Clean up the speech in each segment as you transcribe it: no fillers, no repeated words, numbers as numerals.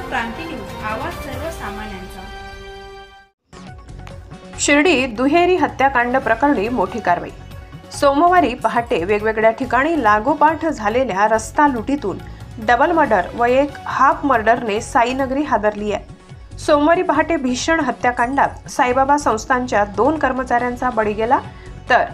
क्रांती news, आवाज सर्वसामान्यांचा। शिर्डी दुहेरी हत्याकांड प्रकरणी मोठी कारवाई। सोमवारी पहाटे वेगवेगळ्या ठिकाणी लागोपाठ झालेल्या रस्ता लुटीतून डबल मर्डर व एक हाफ मर्डरने साईनगरी हादरली आहे। सोमवारी पहाटे भीषण हत्याकांडात साईबाबा संस्थांच्या 2 कर्मचाऱ्यांचा बळी गेला, तर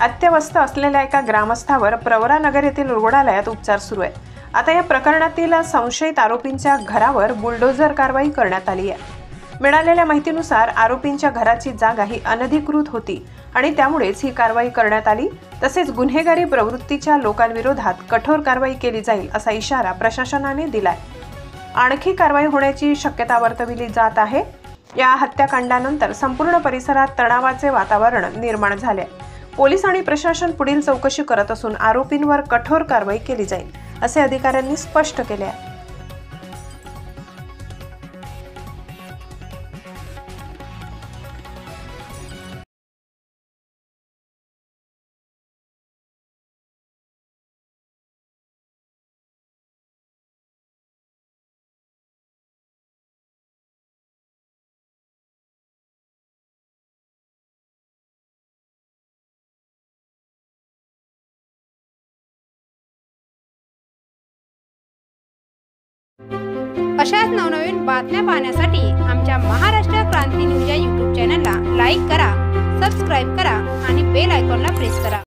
अत्यवस्थ असलेल्या एका ग्रामस्थावर प्रवरानगर येथील रुग्णालयात उपचार सुरू आहेत। आता या प्रकरणातील संशयित आरोपींच्या घरावर बुलडोझर कारवाई करण्यात आली आहे। मिळालेल्या माहितीनुसार आरोपींच्या घराची जागा ही अनधिकृत होती आणि त्यामुळेच ही कारवाई करण्यात आली। तसेच गुन्हेगारी प्रवृत्तीच्या लोकांविरोधात कठोर कारवाई केली जाईल असा इशारा प्रशासनाने दिलाय। आणखी कारवाई होण्याची शक्यता वर्तविली जात आहे। या हत्याकांडानंतर संपूर्ण परिसरात तणावाचे वातावरण निर्माण झाले। पोलीस आणि प्रशासन पुढील चौकशी करत असून आरोपींवर कठोर कारवाई केली जाईल असे अधिकाऱ्यांनी स्पष्ट केले आहे। अशाच नवनवीन बातम्या पाहण्यासाठी आमच्या महाराष्ट्र क्रांती न्यूज या YouTube चॅनलला लाईक करा, सबस्क्राईब करा आणि बेल आयकॉनला प्रेस करा।